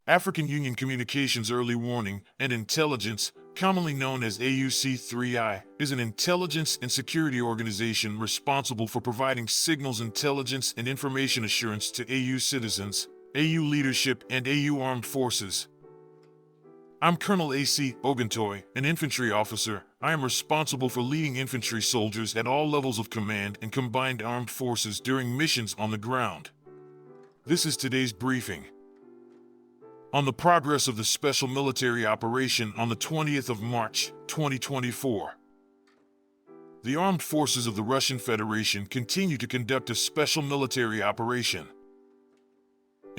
African Union Communications Early Warning and Intelligence, commonly known as AUC3I, is an intelligence and security organization responsible for providing signals intelligence and information assurance to AU citizens, AU leadership, and AU armed forces. I'm Colonel A.C. Oguntoye, an infantry officer. I am responsible for leading infantry soldiers at all levels of command and combined armed forces during missions on the ground. This is today's briefing. On the progress of the special military operation on the 20th of March, 2024. The armed forces of the Russian Federation continue to conduct a special military operation.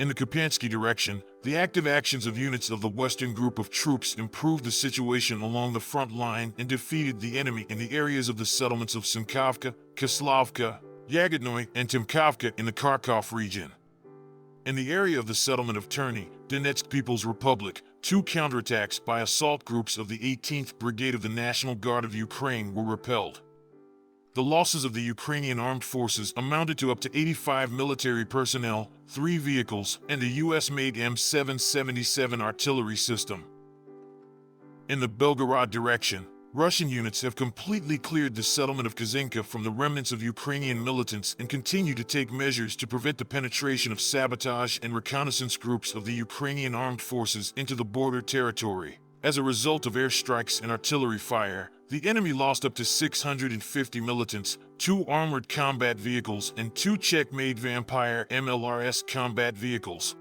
In the Kupyansk Direction, the active actions of units of the Western Group of troops improved the situation along the front line and defeated the enemy in the areas of the settlements of Simkovka, Kislavka, Yagodnoye, and Timkovka in the Kharkov region. In the area of the settlement of Terny, Donetsk People's Republic, 2 counterattacks by assault groups of the 18th Brigade of the National Guard of Ukraine were repelled. The losses of the Ukrainian Armed Forces amounted to up to 85 military personnel, 3 vehicles, and a US-made M777 artillery system. In the Belgorod Direction, Russian units have completely cleared the settlement of Kozinka from the remnants of Ukrainian militants and continue to take measures to prevent the penetration of sabotage and reconnaissance groups of the Ukrainian Armed Forces into the border territory. As a result of airstrikes and artillery fire, the enemy lost up to 650 militants, 2 armored combat vehicles, and 2 Czech-made Vampire MLRS combat vehicles.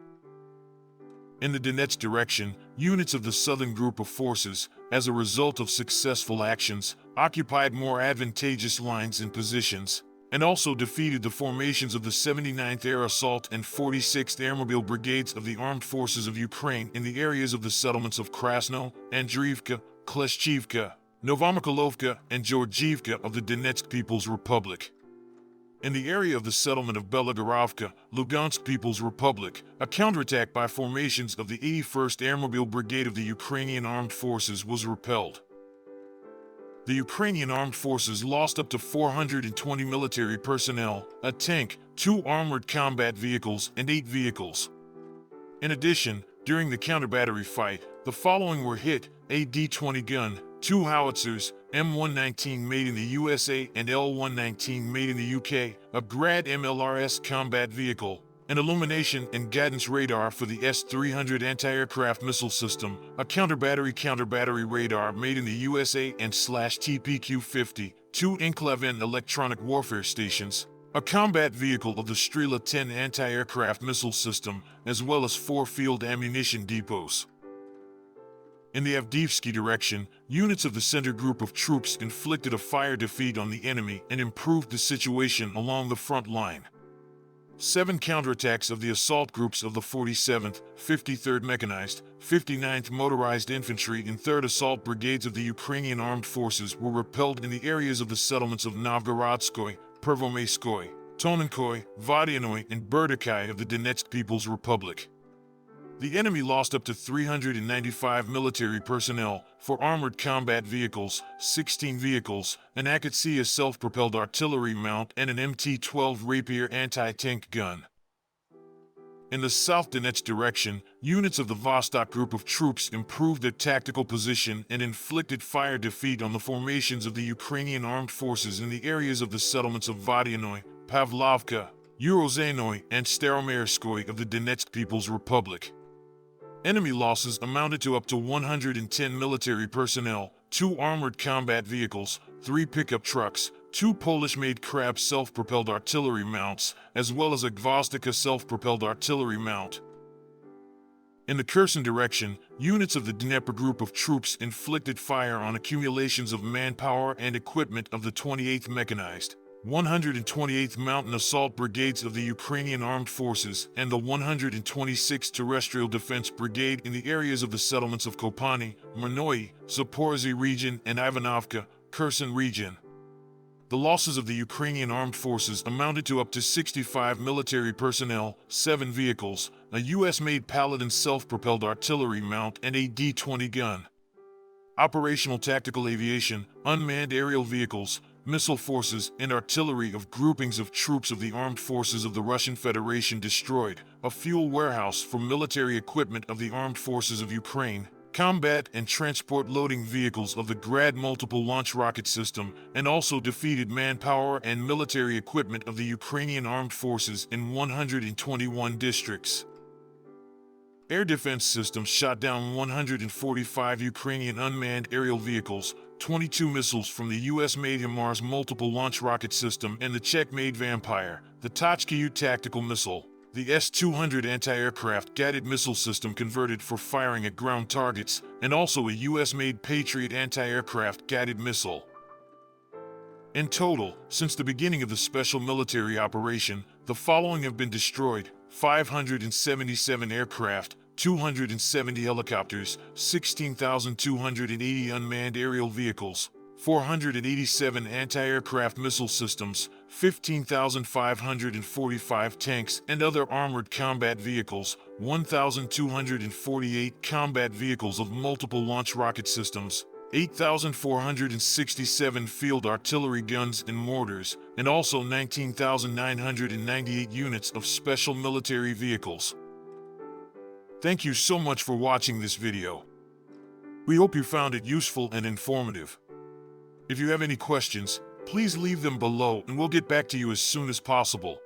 In the Donetsk Direction, units of the Southern Group of Forces, as a result of successful actions, occupied more advantageous lines and positions, and also defeated the formations of the 79th Air Assault and 46th Airmobile Brigades of the Armed Forces of Ukraine in the areas of the settlements of Krasno, Andriivka, Kleshchivka, Novomykhailovka, and Georgiivka of the Donetsk People's Republic. In the area of the settlement of Belogorovka, Lugansk People's Republic, a counterattack by formations of the 81st Airmobile Brigade of the Ukrainian Armed Forces was repelled. The Ukrainian Armed Forces lost up to 420 military personnel, a tank, 2 armored combat vehicles, and 8 vehicles. In addition, during the counter-battery fight, the following were hit: a D-20 gun, 2 howitzers, M119 made in the USA and L119 made in the UK, a Grad MLRS combat vehicle, an illumination and guidance radar for the S-300 anti-aircraft missile system, a counter-battery radar made in the USA and /TPQ-50, 2 Enclaven electronic warfare stations, a combat vehicle of the Strela 10 anti-aircraft missile system, as well as 4 field ammunition depots. In the Avdiivsky Direction, units of the Center Group of troops inflicted a fire defeat on the enemy and improved the situation along the front line. 7 counterattacks of the assault groups of the 47th, 53rd Mechanized, 59th Motorized Infantry and 3rd Assault Brigades of the Ukrainian Armed Forces were repelled in the areas of the settlements of Novgorodskoye, Pervomayskoye, Tonenkoye, Vodyanoye, and Berdikai of the Donetsk People's Republic. The enemy lost up to 395 military personnel, 4 armored combat vehicles, 16 vehicles, an Akatsia self-propelled artillery mount, and an MT-12 Rapier anti-tank gun. In the South Donetsk Direction, units of the Vostok Group of troops improved their tactical position and inflicted fire defeat on the formations of the Ukrainian Armed Forces in the areas of the settlements of Vodyanoye, Pavlovka, Urozhenoye, and Staromerskoye of the Donetsk People's Republic. Enemy losses amounted to up to 110 military personnel, 2 armored combat vehicles, 3 pickup trucks, 2 Polish-made Krab self-propelled artillery mounts, as well as a Gvozdika self-propelled artillery mount. In the Kherson Direction, units of the Dnieper Group of troops inflicted fire on accumulations of manpower and equipment of the 28th Mechanized, 128th Mountain Assault Brigades of the Ukrainian Armed Forces, and the 126th Terrestrial Defense Brigade in the areas of the settlements of Kopani, Murnoye, Zaporozhye region, and Ivanovka, Kherson region. The losses of the Ukrainian Armed Forces amounted to up to 65 military personnel, 7 vehicles, a US-made Paladin self-propelled artillery mount, and a D-20 gun. Operational tactical aviation, unmanned aerial vehicles, missile forces, and artillery of groupings of troops of the armed forces of the Russian Federation destroyed, a fuel warehouse for military equipment of the armed forces of Ukraine, combat and transport loading vehicles of the Grad multiple launch rocket system, and also defeated manpower and military equipment of the Ukrainian Armed Forces in 121 districts. Air defense systems shot down 145 Ukrainian unmanned aerial vehicles, 22 missiles from the US-made MLRS multiple launch rocket system and the Czech-made Vampire, the Tochka-U tactical missile, the S-200 anti-aircraft guided missile system converted for firing at ground targets, and also a US-made Patriot anti-aircraft guided missile. In total, since the beginning of the special military operation, the following have been destroyed: 577 aircraft, 270 helicopters, 16,280 unmanned aerial vehicles, 487 anti-aircraft missile systems, 15,545 tanks and other armored combat vehicles, 1,248 combat vehicles of multiple launch rocket systems, 8,467 field artillery guns and mortars, and also 19,998 units of special military vehicles. Thank you so much for watching this video. We hope you found it useful and informative. If you have any questions, please leave them below and we'll get back to you as soon as possible.